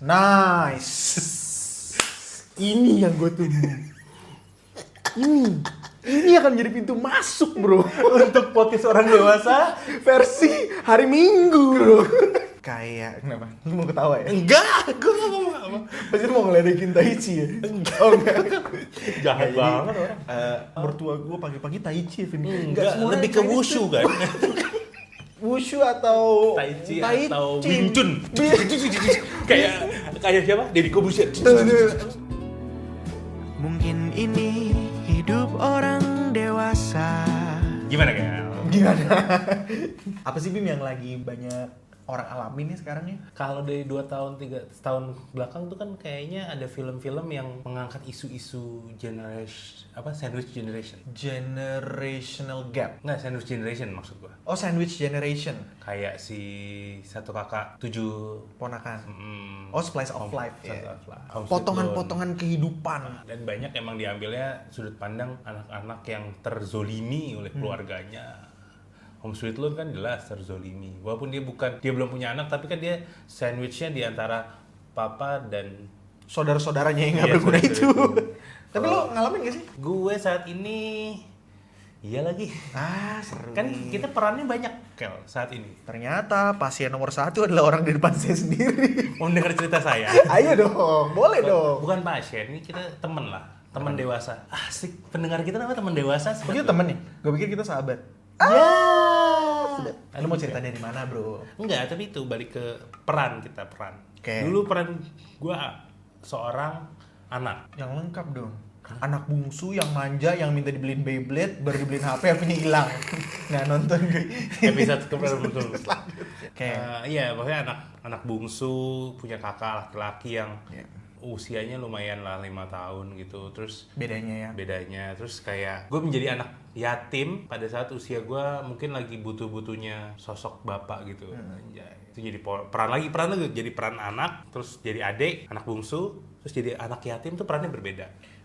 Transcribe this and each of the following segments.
Nice. Ini yang gue tunggu. Ini akan jadi pintu masuk, bro. Untuk podcast orang dewasa Versi hari Minggu, bro. Kayak, kenapa? Lu mau ketawa ya? enggak, gue gak mau apa. Pasti lu mau ngeledekin Taichi ya? Oh enggak. Jahat Jadi, banget orang. mertua gue pagi-pagi Taichi, Vin. Enggak, lebih ke wushu kan. Wushu atau Tai Chi atau Wing Chun. Kayak siapa? Deddy Corbuzier. Mungkin ini hidup orang dewasa. Gimana kayak? Gimana? Apa sih Bim yang lagi banyak orang alamin nih sekarang ya? Kalau dari 2 tahun 3 tahun belakang tuh kan kayaknya ada film-film yang mengangkat isu-isu sandwich generation. Generational gap. Enggak, sandwich generation maksud gua. Oh, sandwich generation. Kayak si satu kakak 7 Ponakan. mm, Oh, slice of life. Slice Ya. of life. Home Sweet Potongan-potongan kehidupan. Loan. Dan banyak emang diambilnya sudut pandang anak-anak yang terzolimi oleh keluarganya. Home Sweet Loan kan jelas terzolimi. Walaupun dia belum punya anak, tapi kan dia sandwichnya di antara papa dan Saudara-saudaranya yang nggak Iya, berguna saudara itu. itu. Tapi lo ngalamin gak sih? gue saat ini. Iya lagi. Seru. Kan kita perannya banyak, Kel, saat ini. Ternyata pasien nomor 1 adalah orang di depan saya sendiri. Mau denger cerita saya? Ayo dong, boleh dong. Bukan pasien, ini kita temen lah. Temen dewasa. Asik, pendengar kita namanya temen dewasa. Oh, kita temen nih? Gue pikir kita sahabat. Ya. Lu mau cerita dari mana, bro? Enggak, tapi itu balik ke peran kita, peran. Oke. Dulu peran gue seorang anak. Yang lengkap dong. Anak bungsu yang manja, yang minta dibeliin Beyblade, baru dibeliin HP, HP-nya hilang. Nah, nonton gue. Episode kemarin betul. Oke. Iya, maksudnya anak bungsu, punya kakak laki-laki yang Iya. usianya lumayan lah 5 tahun gitu. Terus Bedanya ya. terus kayak gue menjadi anak yatim pada saat usia gue mungkin lagi butuh-butuhnya sosok bapak gitu. Anjay. Itu jadi peran lagi jadi peran anak, terus jadi adik, anak bungsu, terus jadi anak yatim tuh perannya berbeda.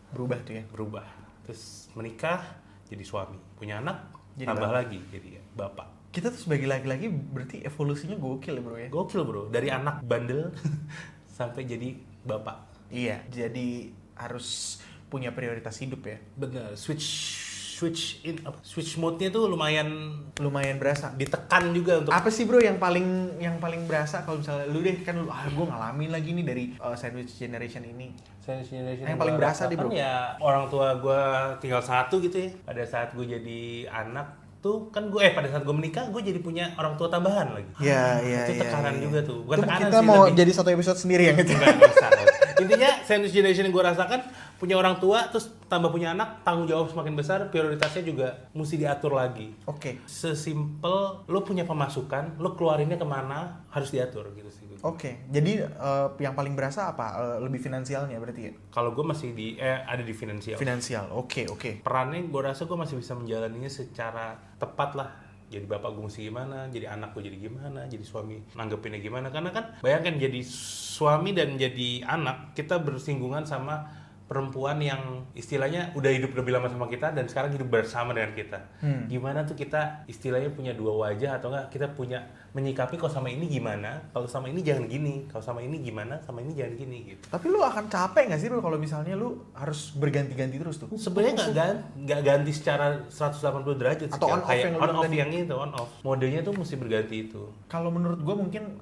Berubah tuh ya. Berubah. Terus menikah jadi suami, punya anak Jadi tambah bapak. lagi jadi bapak. Kita tuh sebagai laki-laki berarti evolusinya gokil ya, bro ya. Gokil bro, dari anak bandel sampai jadi bapak. Iya, jadi harus punya prioritas hidup ya. Bener, switch mode-nya tuh Lumayan berasa. ditekan juga untuk Apa sih, bro, yang paling berasa kalau misalnya lu deh kan gue ngalamin lagi nih dari sandwich generation ini. sandwich generation Yang paling gua berasa deh, bro. rasakan ya orang tua gue tinggal satu gitu ya. Pada saat gue jadi anak tuh kan pada saat gue menikah gue jadi punya orang tua tambahan lagi. Iya. Itu tekanan juga tuh. Bukan Itu tekanan kita sih, mau lebih- jadi satu episode sendiri yang itu. Nggak usah. Intinya sandwich generation yang gue rasakan punya orang tua terus tambah punya anak, tanggung jawab semakin besar, prioritasnya juga mesti diatur lagi. Oke. Sesimpel lo punya pemasukan, lo keluarinnya kemana harus diatur gitu sih. Oke. Jadi yang paling berasa apa? Lebih finansialnya berarti ya? Kalau gue masih ada di finansial. Finansial. Oke. Perannya gue rasa gue masih bisa menjalaninya secara tepat lah. Jadi bapak gue mesti gimana, jadi anak gue jadi gimana, jadi suami nanggepinnya gimana. Karena kan bayangkan jadi suami dan jadi anak, kita bersinggungan sama perempuan yang istilahnya udah hidup lebih lama sama kita dan sekarang hidup bersama dengan kita. Gimana tuh kita istilahnya punya dua wajah atau enggak kita punya menyikapi kalau sama ini gimana, kalau sama ini jangan gini, kalau sama ini gimana, sama ini jangan gini gitu. Tapi lu akan capek nggak sih, bro, kalau misalnya lu harus berganti-ganti terus tuh? Sebenarnya nggak ganti secara 180 derajat sih, Atau on off kayak yang lu on bilang off tadi. yang itu on off modenya tuh mesti berganti itu. Kalau menurut gue mungkin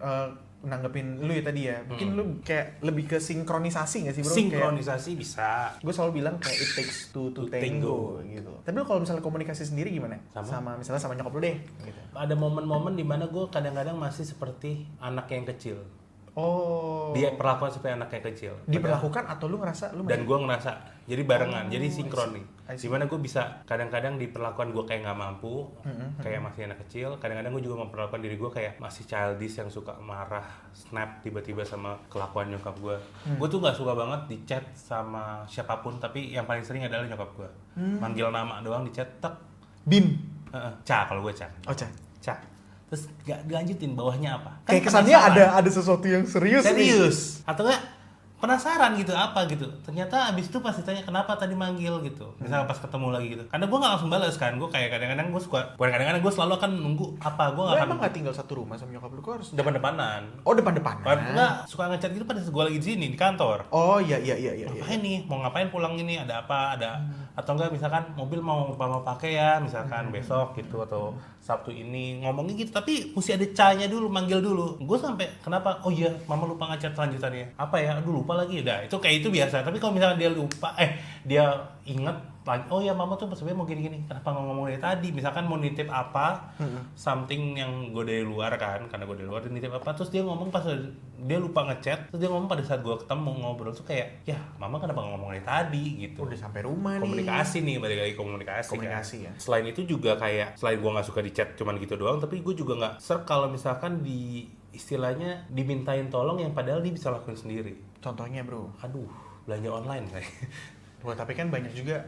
nanggepin lu ya tadi ya, mungkin lu kayak lebih ke sinkronisasi nggak sih, bro? Sinkronisasi bisa. Gue selalu bilang kayak it takes two to tango gitu. Tapi lu kalau misalnya komunikasi sendiri gimana? Sama? Misalnya sama nyokap lu deh gitu. Ada momen-momen dimana gue kadang-kadang masih seperti anak yang kecil. Oh. Dia perlakuan seperti anak yang kecil. diperlakukan atau lu ngerasa lu Dan gue ngerasa jadi barengan, Oh, jadi sinkron nih. I see. Dimana gue bisa kadang-kadang diperlakukan gue kayak nggak mampu, kayak masih anak kecil. Kadang-kadang gue juga memperlakukan diri gue kayak masih childish yang suka marah, snap tiba-tiba sama kelakuan nyokap gue. Gue tuh nggak suka banget di chat sama siapapun, tapi yang paling sering adalah nyokap gue. Manggil nama doang di chat, tek, Bim. Ca kalau gue Ca. Oh, Ca. Ca. Terus gak dilanjutin bawahnya apa? Kayak kesannya ada sesuatu yang serius nih. Serius. Atau enggak penasaran gitu apa gitu. Ternyata abis itu pas ditanya kenapa tadi manggil gitu. Misalnya pas ketemu lagi gitu. Karena gue nggak langsung balas kan. Gue kayak kadang-kadang gue suka. Bukan kadang-kadang gue selalu akan nunggu apa. Gue Lo nggak akan. emang gak tinggal satu rumah sama nyokap lu? Kok harus Depan-depanan. Oh, depan-depanan. Enggak suka ngechat gitu pada gue lagi di sini di kantor. Oh iya. Ngapain nih? Mau ngapain pulang ini? Ada apa? Ada atau enggak misalkan mobil mau pakai ya misalkan besok gitu atau Sabtu ini ngomongin gitu tapi mesti ada ca-nya dulu, manggil dulu. Gue sampai kenapa? Oh iya, mama lupa ngechat lanjutannya. Apa ya? Aduh lupa lagi. Dah, itu kayak itu biasa. Tapi kalau misalkan dia lupa dia inget lagi, oh ya mama tuh sebenarnya mau gini-gini. Kenapa nggak ngomong dari tadi? Misalkan mau nitip apa, something yang gue dari luar kan, karena gue dari luar dia nitip apa, terus dia ngomong pas dia lupa ngechat, terus dia ngomong pada saat gue ketemu ngobrol tuh kayak, ya mama kenapa nggak ngomong dari tadi gitu. Udah sampai rumah Komunikasi nih, balik lagi komunikasi Komunikasi kan. ya. Selain itu juga kayak, selain gue nggak suka di chat cuman gitu doang, tapi gue juga nggak serk kalau misalkan di istilahnya dimintain tolong yang padahal dia bisa lakuin sendiri. Contohnya bro. Aduh, belanja online kayak. Wah, tapi kan banyak juga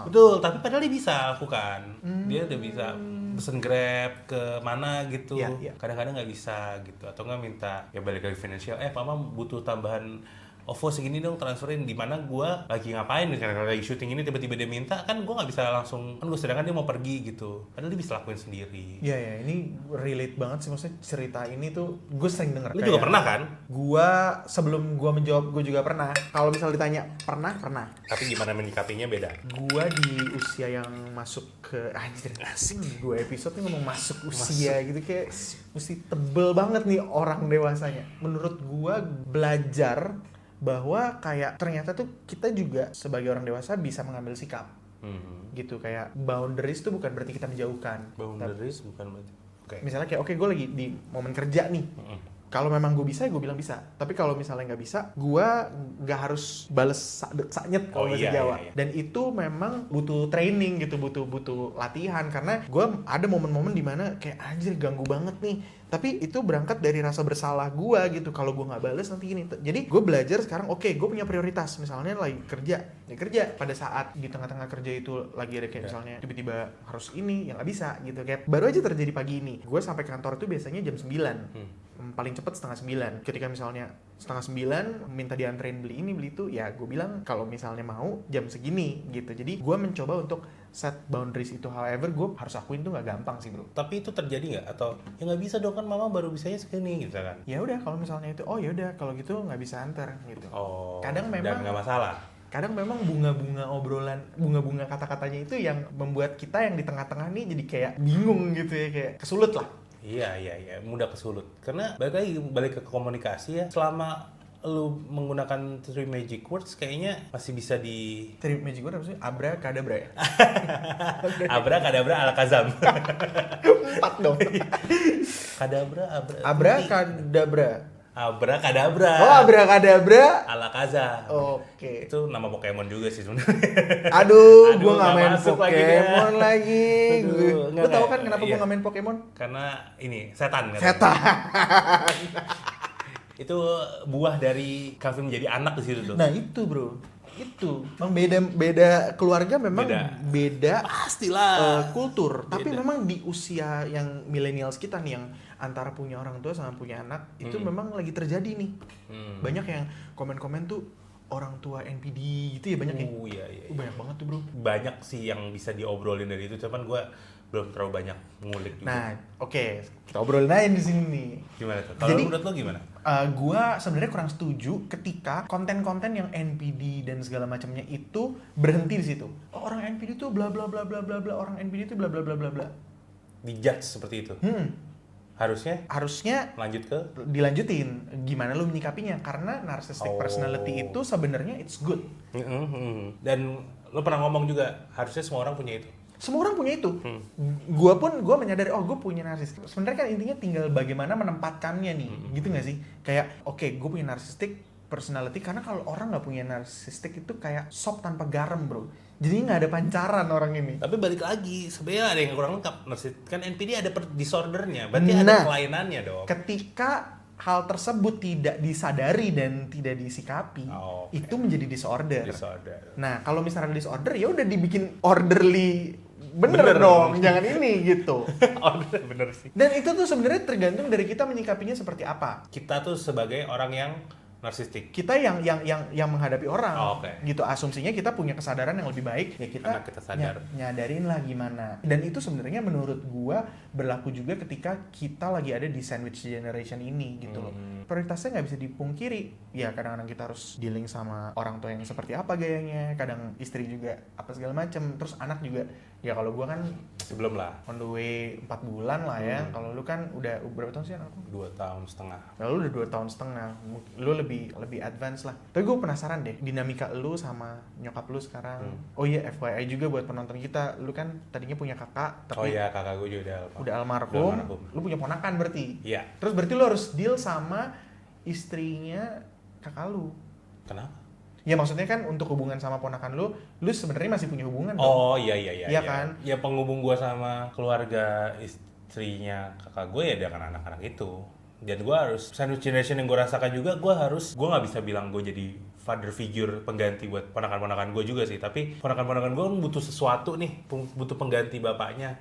Betul, tapi padahal dia bisa lakukan. Dia udah bisa pesen Grab ke mana gitu. Iya. Kadang-kadang nggak bisa gitu. Atau nggak minta, ya balik lagi financial. Mama butuh tambahan OVO segini dong, transferin. Di mana gue lagi ngapain nih, karena lagi syuting ini tiba-tiba dia minta, kan gue nggak bisa langsung, kan gue sedangkan dia mau pergi gitu. Padahal dia bisa lakuin sendiri. Iya, ini relate banget sih, maksudnya cerita ini tuh gue sering denger. Lu juga pernah kan? Gua sebelum gua menjawab, gue juga pernah. Kalau misal ditanya pernah. Tapi gimana menyikapinya beda. Gua di usia yang masuk ke anjir asing 2 episode nih ngomong masuk usia gitu, kayak mesti tebel banget nih orang dewasanya. Menurut gua belajar bahwa kayak ternyata tuh kita juga sebagai orang dewasa bisa mengambil sikap. Gitu, kayak boundaries tuh bukan berarti kita menjauhkan. Boundaries bukan berarti. Oke. Misalnya kayak gue lagi di momen kerja nih. Kalau memang gue bisa, gue bilang bisa. Tapi kalau misalnya nggak bisa, gue nggak harus bales saknyet kalau bahasa Jawa. Iya. Dan itu memang butuh training gitu, butuh latihan. Karena gue ada momen-momen dimana kayak anjir ganggu banget nih. Tapi itu berangkat dari rasa bersalah gue gitu. Kalau gue nggak bales nanti gini. Jadi gue belajar sekarang, oke, gue punya prioritas. Misalnya lagi kerja, ya kerja. Pada saat di tengah-tengah kerja itu lagi ada kayak misalnya tiba-tiba harus ini, yang nggak bisa gitu. Kayak baru aja terjadi pagi ini. Gue sampai kantor itu biasanya jam 9. Paling cepat 8:30. Ketika misalnya 8:30 minta dianterin beli ini beli itu, ya gue bilang kalau misalnya mau jam segini gitu. Jadi gue mencoba untuk set boundaries itu. However, gue harus akuin tuh nggak gampang sih bro. Tapi itu terjadi nggak? Atau ya nggak bisa dong kan mama baru bisanya segini gitu kan? Ya udah kalau misalnya itu, oh ya udah kalau gitu nggak bisa antar gitu. Oh. Kadang memang dan nggak masalah. Kadang memang bunga-bunga obrolan, bunga-bunga kata-katanya itu yang membuat kita yang di tengah-tengah nih jadi kayak bingung gitu ya, kayak kesulut lah. Iya, mudah kesulut. Karena balik ke komunikasi ya. Selama lu menggunakan 3 magic words kayaknya masih bisa di 3 magic word apa sih? Abra kadabra ya? Abra kadabra ala kazam. 4 dong. Kadabra, Abra kadabra. Abra kadabra. Oh, abra kadabra. Ala kazam. Oke. Itu nama Pokemon juga sih sebenarnya. Aduh, Aduh, gue nggak nggak main masuk Pokemon lagi lagi. Aduh, Lu tau kan kenapa gue iya. nggak main Pokemon? Karena ini setan. Setan. Itu buah dari Calvin menjadi anak di situ tuh. Nah itu bro, itu memang beda keluarga, memang beda pastilah kultur. Tapi Beda. memang di usia yang millennials kita nih, yang antara punya orang tua sama punya anak, itu memang lagi terjadi nih. Banyak yang komen-komen tuh orang tua NPD gitu ya, banyak ya. Iya. Banyak banget tuh bro. Banyak sih yang bisa diobrolin dari itu, cuman gue belum terlalu banyak ngulik juga. Nah, oke, kita obrolin aja di sini nih. Gimana tuh? Kalau menurut lo gimana? Gua sebenarnya kurang setuju ketika konten-konten yang NPD dan segala macamnya itu berhenti di situ. Oh, orang NPD itu bla bla bla bla bla bla, orang NPD itu bla bla bla bla bla. Dijudge seperti itu. Harusnya Lanjut ke dilanjutin. Gimana lu menyikapinya? Karena narcissistic personality itu sebenarnya it's good. Dan lo pernah ngomong juga harusnya semua orang punya itu. Semua orang punya itu. Gua menyadari, oh gue punya narcissistic. Sebenarnya kan intinya tinggal bagaimana menempatkannya nih, gitu nggak sih? Kayak, oke, gue punya narcissistic personality, karena kalau orang nggak punya narcissistic itu kayak sop tanpa garam bro. Jadi nggak ada pancaran orang ini. Tapi balik lagi, sebenarnya ada yang kurang lengkap. Kan NPD ada disordernya, berarti ada kelainannya dong. Ketika hal tersebut tidak disadari dan tidak disikapi, itu menjadi disorder. Nah, kalau misalnya ada disorder, ya udah dibikin orderly. Bener dong, jangan ini gitu. Bener sih. Dan itu tuh sebenarnya tergantung dari kita menyikapinya seperti apa. Kita tuh sebagai orang yang narsistik. Kita yang menghadapi orang, Oh, oke. gitu. Asumsinya kita punya kesadaran yang lebih baik, ya kita, Karena kita sadar. nyadarin lah gimana. Dan itu sebenarnya menurut gua berlaku juga ketika kita lagi ada di sandwich generation ini, gitu loh. Prioritasnya nggak bisa dipungkiri. Ya kadang-kadang kita harus dealing sama orang tua yang seperti apa gayanya, kadang istri juga apa segala macam, terus anak juga. Ya kalau gua kan Sebelum lah, on the way 4 bulan lah ya. Kalau lu kan udah berapa tahun sih anak lu? 2 tahun setengah. Nah, lu udah 2 tahun setengah, lu lebih advance lah. Tapi gue penasaran deh, dinamika lu sama nyokap lu sekarang. Oh iya, FYI juga buat penonton kita, lu kan tadinya punya kakak, Oh tapi iya, kakak gue juga udah almarhum. Udah almarhum. Lu punya ponakan berarti. Iya. Terus berarti lu harus deal sama istrinya kakak lu. Kenapa? Ya maksudnya kan untuk hubungan sama ponakan lu sebenarnya masih punya hubungan dong. Oh iya. Iya kan? Ya penghubung gue sama keluarga istrinya kakak gue ya dengan anak-anak itu. Dan gue harus sandwich generation yang gue rasakan juga, gue nggak bisa bilang gue jadi father figure pengganti buat ponakan-ponakan gue juga sih. Tapi ponakan-ponakan gue butuh sesuatu nih, butuh pengganti bapaknya.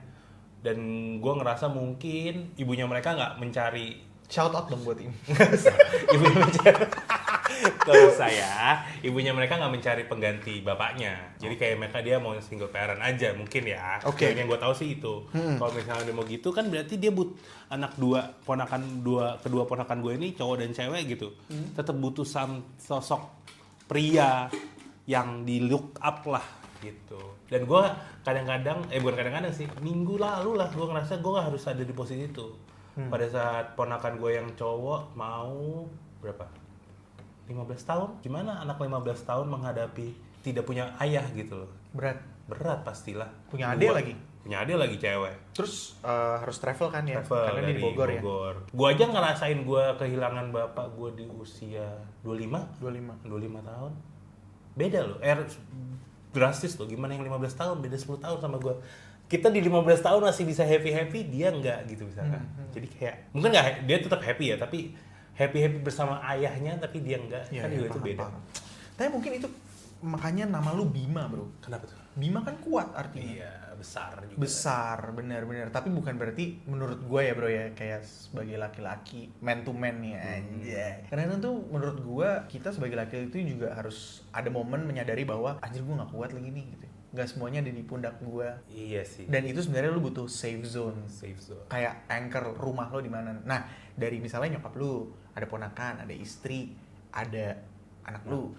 Dan gue ngerasa mungkin ibunya mereka nggak mencari Shout out dong buat ini. ibunya mencari kalau saya, ibunya mereka nggak mencari pengganti bapaknya. Jadi kayak mereka dia mau single parent aja mungkin ya. Oke. Yang gue tahu sih itu. Kalau misalnya dia mau gitu kan berarti dia anak kedua ponakan gue ini cowok dan cewek gitu. Tetap butuh sosok pria yang di look up lah gitu. Dan gue kadang-kadang, bukan kadang-kadang sih, minggu lalu lah gue ngerasa gue harus ada di posisi itu. Pada saat ponakan gue yang cowok mau berapa? 15 tahun? Gimana anak 15 tahun menghadapi tidak punya ayah gitu loh. Berat pastilah. Punya adik lagi? Punya adik lagi cewek. Terus harus travel kan ya? Travel Karena dari di Bogor ya? Gue aja ngerasain gue kehilangan bapak gue di usia 25 tahun. Beda loh, drastis loh. Gimana yang 15 tahun, beda 10 tahun sama gue. Kita di 15 tahun masih bisa happy-happy, dia enggak gitu misalkan. Jadi kayak, mungkin enggak, dia tetap happy ya, tapi happy-happy bersama ayahnya, tapi dia enggak. Iya, Kan iya, juga itu paham, beda. paham. Tapi mungkin itu, makanya nama lu Bima bro. Kenapa tuh? Bima kan kuat artinya. Iya, besar juga. Besar, benar-benar. Tapi bukan berarti menurut gue ya bro ya, kayak sebagai laki-laki, man to man nih anjay. Karena tuh menurut gue, kita sebagai laki-laki itu juga harus ada momen menyadari bahwa anjir gue gak kuat lagi nih gitu. Gak semuanya ada di pundak gue. Iya sih. Dan itu sebenarnya lu butuh safe zone. Safe zone. Kayak anchor rumah lo di mana. Nah, dari misalnya nyokap lu, ada ponakan, ada istri, ada anak lu.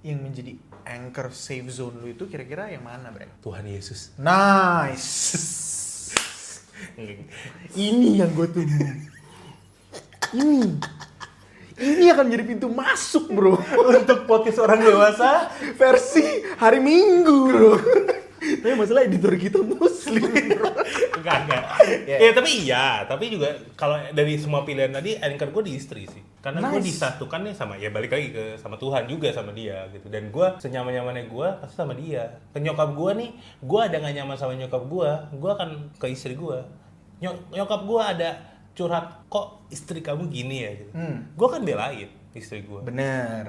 Yang menjadi anchor safe zone lu itu kira-kira yang mana, Bre? Tuhan Yesus. Nice. Ini yang gue tunggu. Ini akan menjadi pintu masuk, bro. Untuk podcast orang dewasa Versi hari Minggu, bro. Tapi masalah editor kita muslim, bro. enggak. Yeah. Tapi juga kalau dari semua pilihan tadi anchor gue di istri sih. Karena gue Nice. disatukan nih sama, ya balik lagi sama Tuhan juga sama dia gitu. Dan gue senyaman-nyamannya gue pasti sama dia. Ke nyokap gue nih, gue ada gak nyaman sama nyokap gue akan ke istri gue. Nyokap gue ada curhat, kok istri kamu gini ya gitu. Gue kan belain istri gue. Bener.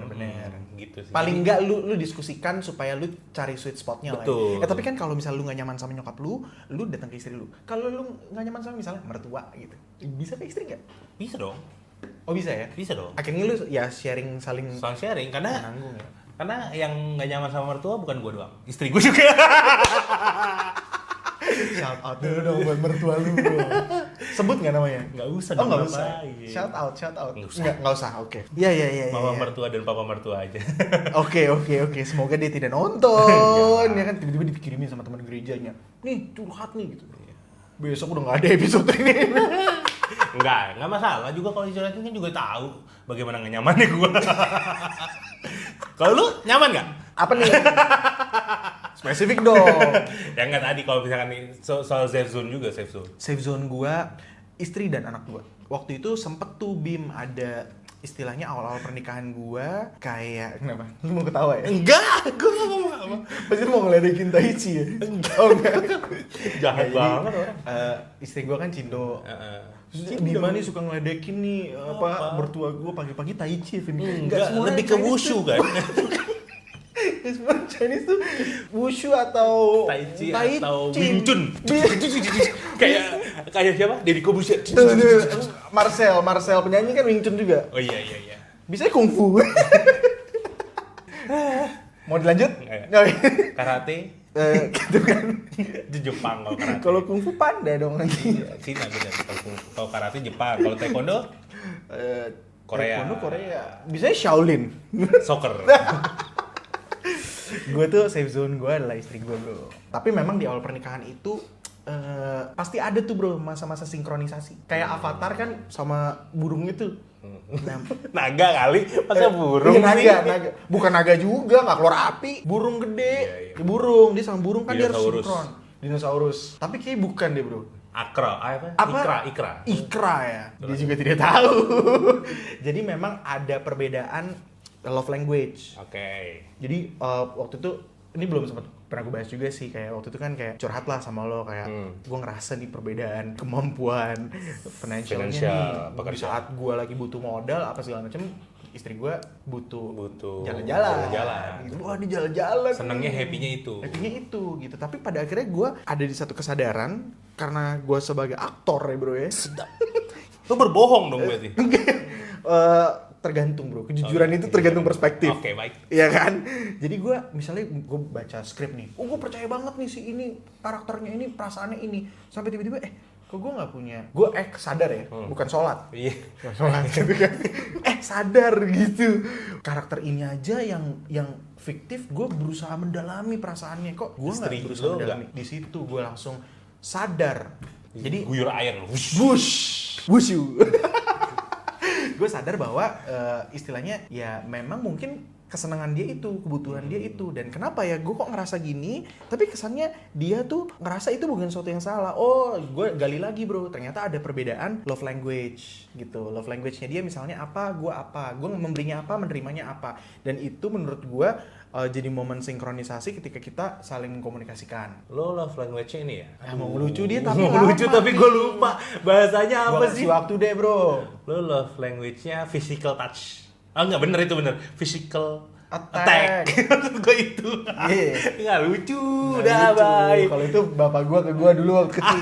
Gitu sih. Paling enggak lu diskusikan supaya lu cari sweet spotnya lah. Betul. Ya. Tapi kan kalau misalnya lu gak nyaman sama nyokap lu datang ke istri lu. Kalau lu gak nyaman sama misalnya mertua gitu, bisa ke istri gak? Bisa dong. Oh bisa ya? Bisa dong. Akhirnya lu ya sharing saling Soal sharing karena menanggung ya. karena yang gak nyaman sama mertua bukan gue doang, istri gue juga. Shout out dulu dong buat mertua lu, bro. Sebut nggak namanya? Nggak usah. Oh nggak dong, usah. ngapain. Shout out. Nggak usah. Nggak usah. Oke. Iya. Mama mertua dan papa mertua aja. Oke. Semoga dia tidak nonton. Ya kan tiba-tiba dipikirimin sama teman gerejanya. Nih curhat nih gitu. Besok udah nggak ada episode ini. Enggak masalah juga kalau dicurhatin kan juga tahu bagaimana nggak nyamannya gue. Kalau lu nyaman nggak? Apa nih? Spesifik dong. Ya nggak tadi kalau misalkan nih, soal safe zone juga safe zone. Safe zone gua, istri dan anak gua. Waktu itu sempet tuh Bim ada istilahnya awal-awal pernikahan gua kayak kenapa? Lu mau ketawa ya? Enggak, gue nggak mau apa. Pasti lu mau ngeledekin Taichi ya? Oh enggak. Jahat Jadi, banget orang. Istri gua kan Cindo. Cindo. Bima nih suka ngeledekin nih Apa? mertua gua pagi-pagi Taichi, Vin. Enggak, lebih ke wushu kan. Semua Chinese tuh wushu atau Tai Chi atau Wing Chun. Bi- kayak siapa? Deddy Corbuzier. Tuh, Marcel penyanyi kan Wing Chun juga. Oh iya. Bisa kungfu. Mau dilanjut? Nggak. Nggak. Karate Gitu kan. di Jepang kalau karate. Kalau kungfu panda dong nanti. Iya, Cina benar. Kalau karate Jepang, kalau taekwondo Korea. Taekwondo Korea. Bisanya Shaolin. soccer. Gue tuh safe zone gue adalah istri gue bro. Tapi memang di awal pernikahan itu pasti ada tuh bro masa-masa sinkronisasi. Kayak Avatar kan sama burung itu. Nah, Naga kali, masa burung iya, sih? naga. Bukan naga juga, nggak keluar api. Burung gede. Iya. Burung, dia sama burung kan dia harus Dinosaurus. sinkron. Dinosaurus. Tapi kayak bukan deh bro. Akra, apa? Apa? Ikra ya. Dia juga tidak tahu. Jadi memang ada perbedaan love language. Oke. Jadi waktu itu ini belum sempat pernah gue bahas juga sih, kayak waktu itu kan kayak curhat lah sama lo kayak gue ngerasa nih perbedaan kemampuan financialnya Financial, nih di pekerjaan. saat gue lagi butuh modal apa segala macam, istri gue butuh Jalan-jalan. gitu. Wah dia jalan-jalan Senengnya nih. happy-nya itu. Happy-nya itu gitu. Tapi pada akhirnya gue ada di satu kesadaran karena gue sebagai aktor ya bro ya. Lu berbohong dong berarti. Tergantung bro, kejujuran itu tergantung perspektif. Oke, baik. Iya kan? Jadi gue misalnya gue baca skrip nih, gue percaya banget nih si ini karakternya ini perasaannya ini, sampai tiba-tiba kok gue nggak punya, gue sadar ya, bukan sholat, Iya. bukan sholat gitu kan, sadar gitu, karakter ini aja yang fiktif, gue berusaha mendalami perasaannya, kok gue nggak Istri berusaha lo mendalami. Di situ gue langsung sadar, jadi Guyur air lu. wushu. Gue sadar bahwa istilahnya ya memang mungkin kesenangan dia itu, kebutuhan dia itu, dan kenapa ya gue kok ngerasa gini, tapi kesannya dia tuh ngerasa itu bukan sesuatu yang salah. Oh, gue gali lagi bro, ternyata ada perbedaan love language gitu. Love language-nya dia misalnya apa, gue memberinya apa, menerimanya apa, dan itu menurut gue jadi momen sinkronisasi ketika kita saling mengkomunikasikan. Lo love language-nya ini ya? Mau ngelucu dia tapi mau lucu lama, tapi gue lupa bahasanya Gue apa kasih sih? waktu deh bro. Lo love language-nya physical touch. Ah enggak, bener itu bener. Physical Attack. Maksud gue itu. Iya. Enggak lucu. Nggak Udah, lucu. bye. Kalau itu bapak gua ke gua dulu waktu kecil.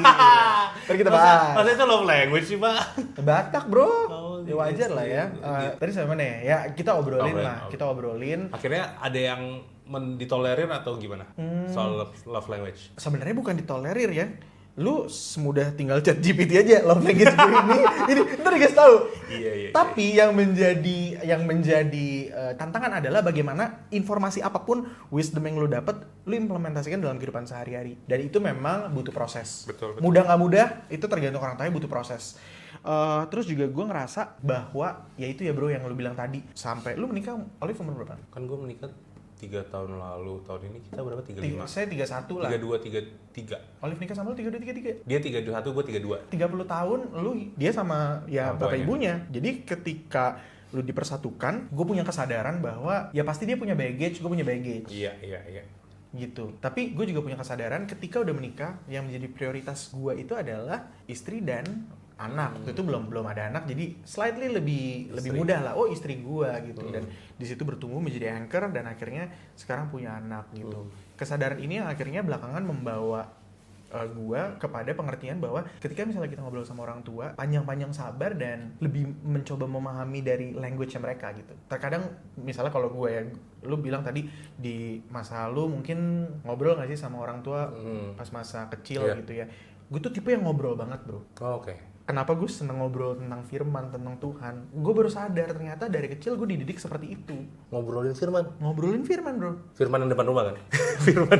Ntar kita bahas. Masa itu love language sih, Pak? Batak bro, Oh, ya wajar lah ya. Tadi sampai mana ya? Ya kita obrolin lah, Obrolin. kita obrolin. Akhirnya ada yang ditolerir atau gimana? Soal love language. Sebenarnya bukan ditolerir ya. Lu semudah tinggal chat GPT aja love language gue ini ntar dikasih tahu. Iya. Tapi yang menjadi tantangan adalah bagaimana informasi apapun, wisdom yang lu dapat, lu implementasikan dalam kehidupan sehari-hari. Dan itu memang butuh proses. Betul. Mudah nggak mudah, itu tergantung orang tuanya, butuh proses. Terus juga gue ngerasa bahwa ya itu ya bro yang lu bilang tadi, sampai lu menikah, Olive umur berapa? Kan gue menikah 3 tahun lalu, tahun ini kita berapa? 35? Saya 31 lah. 32, 33. Olive nikah sama lu 32, 33. Dia 31, gue 32. 30 tahun lu dia sama ya Orang bapak tuanya. ibunya. Jadi ketika lu dipersatukan, gue punya kesadaran bahwa ya pasti dia punya baggage, gue punya baggage. Iya. Gitu. Tapi gue juga punya kesadaran ketika udah menikah, yang menjadi prioritas gue itu adalah istri dan anak. Waktu itu belum ada anak, jadi slightly lebih mudah lah. Oh, istri gue gitu. Dan di situ bertumbuh menjadi anchor dan akhirnya sekarang punya anak gitu. Kesadaran ini yang akhirnya belakangan membawa gue kepada pengertian bahwa ketika misalnya kita ngobrol sama orang tua, panjang-panjang sabar dan lebih mencoba memahami dari language mereka gitu. Terkadang misalnya kalau gue ya, lu bilang tadi di masa lalu mungkin ngobrol gak sih sama orang tua pas masa kecil gitu ya. Gue tuh tipe yang ngobrol banget bro. Oh, oke. Kenapa gue seneng ngobrol tentang firman, tentang Tuhan? Gue baru sadar ternyata dari kecil gue dididik seperti itu. Ngobrolin firman. Ngobrolin firman bro. Firman yang depan rumah kan?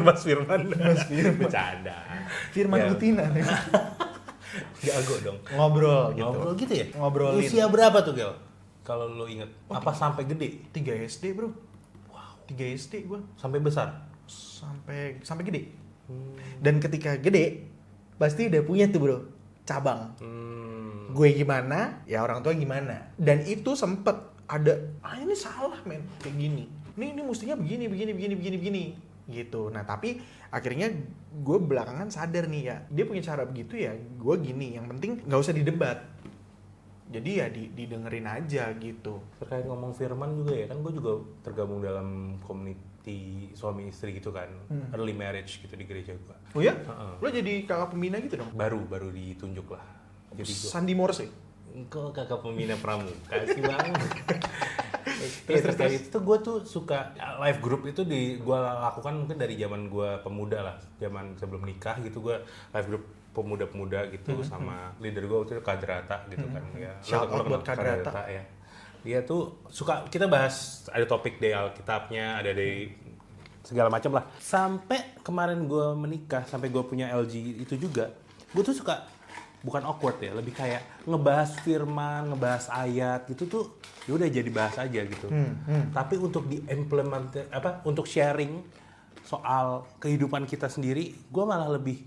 Mas Firman. Bercanda. Firman Ya. Utina. Jago dong. Ngobrol gitu. Ngobrol gitu ya? Ngobrolin. Usia berapa tuh, Gel? Kalau lo inget. Apa sampai gede? 3 SD bro. Wow. 3 SD gue. Sampai besar? Sampai gede. Dan ketika gede, pasti udah punya tuh bro, cabang. Gue gimana, ya orang tua gimana. Dan itu sempet ada, ini salah men, kayak gini. Ini mestinya begini gitu. Nah tapi akhirnya gue belakangan sadar nih ya, dia punya cara begitu ya, gue gini. Yang penting nggak usah didebat. Jadi ya didengerin aja gitu. Terkait ngomong firman juga ya, kan gue juga tergabung dalam community suami istri gitu kan. Early marriage gitu di gereja gue. Oh ya? Heeh. Lo jadi kakak pembina gitu dong? Baru ditunjuk lah. Jadi gue Sandy Morse. engkau kakak pembina pramuka sih bang. Terus dari itu tuh gue tuh suka live group itu gue lakukan mungkin dari zaman gue pemuda lah, zaman sebelum nikah gitu gue live group pemuda-pemuda gitu sama leader gue waktu itu Kadrata gitu kan ya. Shout out buat Kadrata. Ya. Dia tuh suka kita bahas ada topik dari Alkitabnya, ada dari segala macam lah. Sampai kemarin gue menikah, sampai gue punya LG itu juga, gue tuh suka bukan awkward ya, lebih kayak ngebahas firman, ngebahas ayat gitu tuh, ya udah jadi bahas aja gitu. Tapi untuk untuk sharing soal kehidupan kita sendiri, gue malah lebih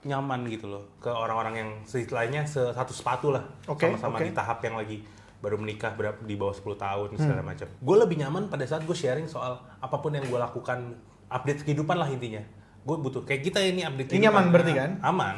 nyaman gitu loh ke orang-orang yang istilahnya satu sepatu lah, sama-sama di tahap yang lagi baru menikah di bawah 10 tahun segala macam. Gue lebih nyaman pada saat gue sharing soal apapun yang gue lakukan, update kehidupan lah intinya. Gue butuh kayak kita ini update Ini kehidupan. nyaman berarti kan? Aman.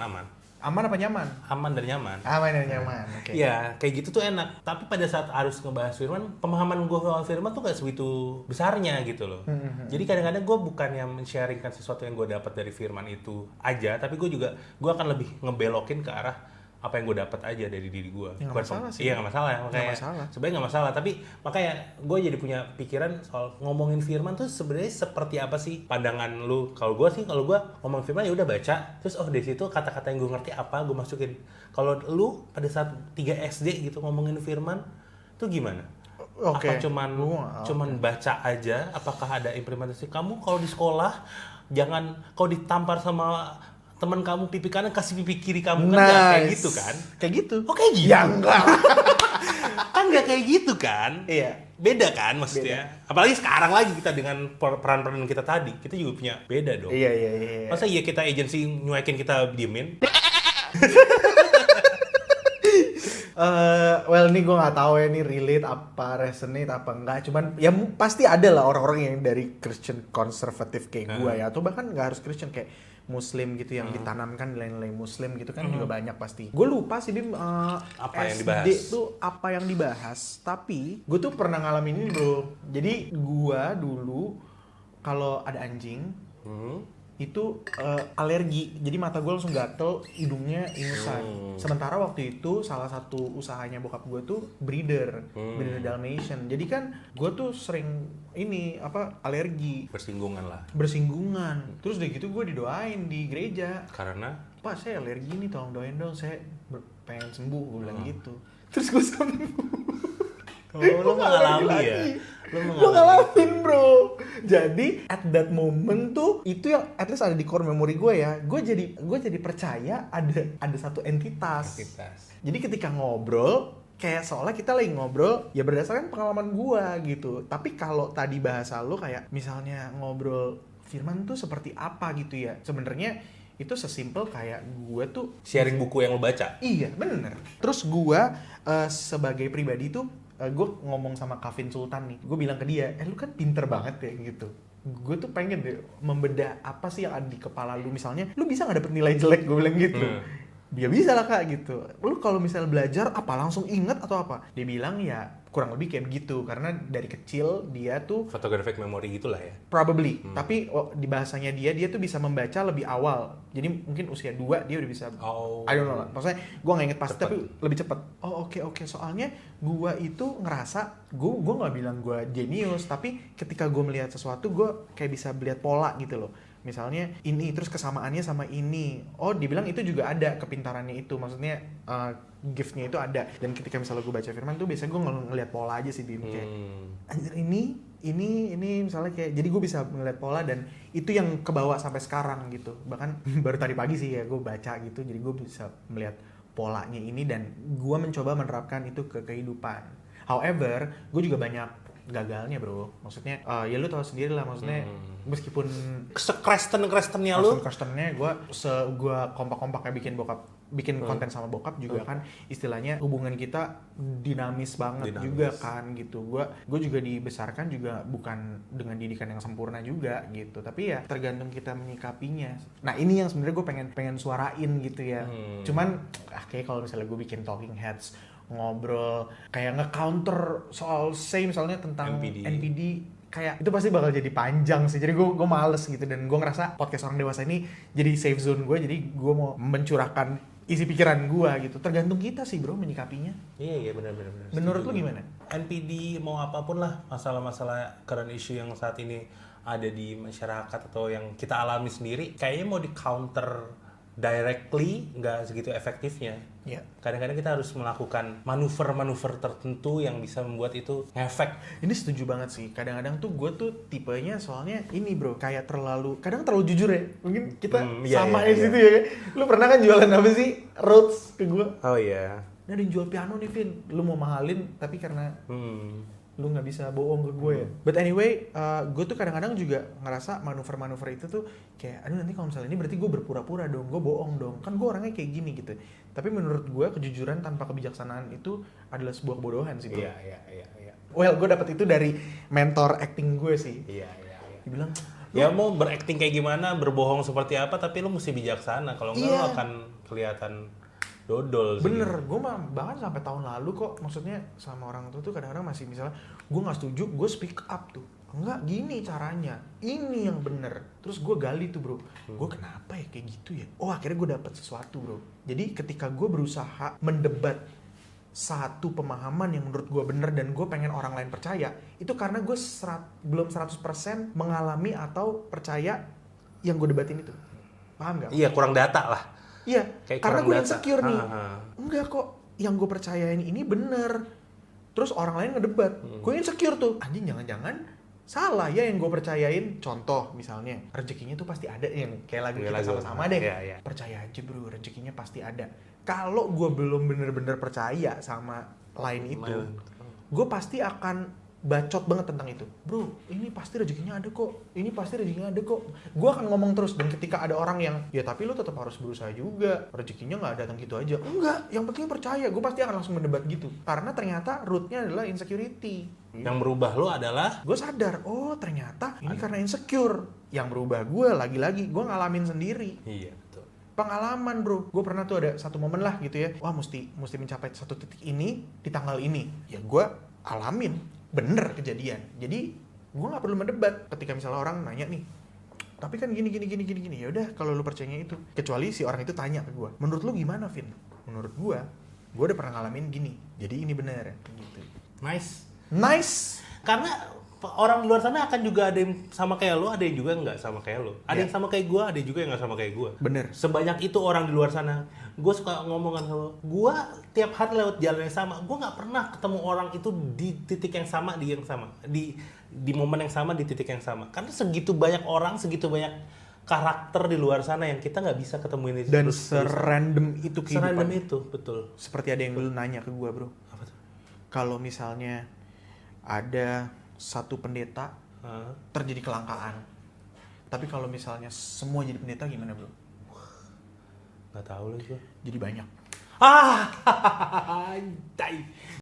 Aman apa nyaman? Aman dan nyaman. Aman dan nyaman. Oke. Iya, kayak gitu tuh enak. Tapi pada saat harus ngebahas firman, pemahaman gue soal firman tuh gak segitu besarnya gitu loh. Jadi kadang-kadang gue bukan yang men-sharingkan sesuatu yang gue dapat dari firman itu aja, tapi gue akan lebih ngebelokin ke arah apa yang gue dapat aja dari diri gue. Ya, nggak masalah sih. Iya nggak masalah ya, makanya. Sebenarnya nggak masalah, tapi makanya gue jadi punya pikiran soal ngomongin firman tuh sebenarnya seperti apa sih pandangan lu? Kalau gue ngomong firman ya udah baca, terus dari situ kata-kata yang gue ngerti apa gue masukin. Kalau lu pada saat 3 SD gitu ngomongin firman tuh gimana? Apa cuman baca aja? Apakah ada implementasi? Kamu kalau di sekolah jangan kau ditampar sama teman kamu pipi kanan kasih pipi kiri kamu kan nggak kayak gitu kan? Kayak gitu. Oh kayak gitu? Ya enggak. Kan nggak kayak gitu kan? Iya. Beda kan maksudnya? Apalagi sekarang lagi kita dengan peran-peran kita tadi, kita juga punya beda dong. Iya. Masa iya kita agensi nyuekin kita diemin? Well ini gue nggak tahu ya ini relate apa resonate apa enggak, cuman ya pasti ada lah orang-orang yang dari Christian konservatif kayak gue ya, atau bahkan nggak harus Christian kayak Muslim gitu yang ditanamkan nilai-nilai Muslim gitu kan juga banyak pasti. Gue lupa sih Bim apa yang SD dibahas? tuh apa yang dibahas, tapi gue tuh pernah ngalamin ini bro. Jadi gue dulu kalau ada anjing itu alergi, jadi mata gue langsung gatel, hidungnya ingusan. Sementara waktu itu salah satu usahanya bokap gue tuh breeder Dalmatian. Jadi kan gue tuh sering alergi, bersinggungan. Terus udah gitu gue didoain di gereja. Karena Pak saya alergi nih, tolong doain dong, saya pengen sembuh, gue bilang gitu. Terus gue sembuh. lo mengalami ya? Lo ngalamin bro. Jadi at that moment tuh itu yang at least ada di core memory gue ya. Gue jadi percaya ada satu entitas. Jadi ketika ngobrol kayak seolah kita lagi ngobrol ya berdasarkan pengalaman gue gitu. Tapi kalau tadi bahasa lo kayak misalnya ngobrol firman tuh seperti apa gitu ya. Sebenarnya itu sesimpel kayak gue tuh sharing buku yang lo baca. Iya bener. Terus gue sebagai pribadi tuh gue ngomong sama Kavin Sultan nih, gue bilang ke dia, lu kan pinter banget ya gitu. Gue tuh pengen deh membedah apa sih yang ada di kepala lu, misalnya lu bisa nggak dapet nilai jelek, gue bilang gitu. Dia bisa lah kak gitu. Lu kalau misalnya belajar apa langsung inget atau apa? Dia bilang ya kurang lebih kayak begitu, karena dari kecil dia tuh photographic memory gitulah ya. Probably, tapi di bahasanya dia tuh bisa membaca lebih awal. Jadi mungkin usia 2 dia udah bisa. I don't know lah. Maksudnya gue nggak inget pasti, tapi lebih cepat. Oh oke. Soalnya gue itu ngerasa gue nggak bilang gue jenius, tapi ketika gue melihat sesuatu gue kayak bisa melihat pola gitu loh. Misalnya ini terus kesamaannya sama ini. Oh dibilang itu juga ada kepintarannya itu. Maksudnya gift-nya itu ada. Dan ketika misalnya gue baca firman tuh biasanya gue ngeliat pola aja sih Bim. Kayak anjir ini misalnya kayak jadi gue bisa ngeliat pola dan itu yang kebawa sampai sekarang gitu. Bahkan baru tadi pagi sih ya gue baca gitu. Jadi gue bisa melihat polanya ini dan gue mencoba menerapkan itu ke kehidupan. However, gue juga banyak gagalnya bro, maksudnya ya lu tahu sendiri lah, maksudnya meskipun Kristen-Kristennya lu, Kristennya gue kompak-kompaknya bikin konten sama bokap juga kan istilahnya hubungan kita dinamis banget juga kan gitu. Gue juga dibesarkan juga bukan dengan didikan yang sempurna juga gitu, tapi ya tergantung kita menyikapinya. Nah ini yang sebenarnya gue pengen suarain gitu ya. Cuman kayak kalau misalnya gue bikin talking heads ngobrol kayak nge-counter soal misalnya tentang NPD kayak itu pasti bakal jadi panjang sih, jadi gue males gitu. Dan gue ngerasa podcast orang dewasa ini jadi safe zone gue, jadi gue mau mencurahkan isi pikiran gue gitu. Tergantung kita sih bro menyikapinya. Iya benar. Menurut lu Setuju. gimana? NPD mau apapun lah, masalah-masalah current issue yang saat ini ada di masyarakat atau yang kita alami sendiri, kayaknya mau di counter directly nggak segitu efektifnya. Iya. Kadang-kadang kita harus melakukan manuver-manuver tertentu yang bisa membuat itu ngefek. Ini setuju banget sih. Kadang-kadang tuh gue tuh tipenya soalnya ini bro, kayak kadang terlalu jujur ya. Mungkin kita Iya, sama iya, di situ ya. Lu pernah kan jualan apa sih? Rhodes ke gue. Oh iya. Ini ada yang jual piano nih Vin. Lu mau mahalin tapi karena lu nggak bisa bohong ke gue ya. But anyway, gue tuh kadang-kadang juga ngerasa manuver-manuver itu tuh kayak, aduh nanti kalau misalnya ini berarti gue berpura-pura dong, gue bohong dong. Kan gue orangnya kayak gini gitu. Tapi menurut gue kejujuran tanpa kebijaksanaan itu adalah sebuah kebodohan sih bro. Iya. Well, gue dapet itu dari mentor acting gue sih. Iya. Dibilang, Ya mau berakting kayak gimana, berbohong seperti apa, tapi lu mesti bijaksana. Kalau enggak Iya. lu akan kelihatan dodol sih. bener, gue mah bahkan sampai tahun lalu kok, maksudnya sama orang tua tuh kadang-kadang masih misalnya, gue nggak setuju, gue speak up tuh. Enggak, gini caranya, ini yang bener. Terus gue gali tuh bro, gue kenapa ya kayak gitu ya? Oh akhirnya gue dapet sesuatu bro. Jadi ketika gue berusaha mendebat satu pemahaman yang menurut gue bener dan gue pengen orang lain percaya, itu karena gue belum 100% mengalami atau percaya yang gue debatin itu. Paham gak? Iya, kurang data lah. Iya, Kayak karena kurang gue data. insecure nih. Ah. Enggak kok, yang gue percayain ini bener. Terus orang lain ngedebat, gue insecure tuh. Anjing jangan-jangan salah ya yang gue percayain. Contoh misalnya, rezekinya tuh pasti ada yang kayak lagu Iya, kita lagu. sama-sama deh. Iya. Percaya aja bro, rezekinya pasti ada. Kalau gue belum bener-bener percaya sama lain itu, gue pasti akan bacot banget tentang itu. Bro, ini pasti rezekinya ada kok. Ini pasti rezekinya ada kok. Gue akan ngomong terus. Dan ketika ada orang yang, ya tapi lu tetap harus berusaha juga. Rezekinya nggak datang gitu aja. Enggak, yang penting percaya. Gue pasti akan langsung mendebat gitu. Karena ternyata rootnya adalah insecurity. Yang merubah lu adalah Gue sadar, oh ternyata ini karena insecure. Yang berubah gue, lagi-lagi gue ngalamin sendiri. iya, betul. Pengalaman bro, gue pernah tuh ada satu momen lah gitu ya, wah mesti mencapai satu titik ini di tanggal ini, ya gue alamin, bener kejadian. Jadi gue nggak perlu mendebat ketika misalnya orang nanya nih, tapi kan gini, ya udah kalau lu percayanya itu, kecuali si orang itu tanya ke gue, menurut lu gimana Vin? Menurut gue udah pernah ngalamin gini, jadi ini bener gitu. Nice. Karena orang di luar sana akan juga ada yang sama kayak lo, ada yang juga nggak sama kayak lo. Ada yang sama kayak gue, ada juga yang nggak sama kayak gue. Bener. Sebanyak itu orang di luar sana. Gue suka ngomongan sama lo. Gue tiap hari lewat jalan yang sama. Gue nggak pernah ketemu orang itu di titik yang sama, di momen yang sama, di titik yang sama. Karena segitu banyak orang, segitu banyak karakter di luar sana yang kita nggak bisa ketemuin itu. Dan serandom itu kehidupan. serandom itu, betul. Seperti ada yang dulu nanya ke gue bro, Apa tuh? kalau misalnya ada satu pendeta terjadi kelangkaan, tapi kalau misalnya semua jadi pendeta gimana bro? Nggak tahu lagi gue. Jadi banyak. Tai.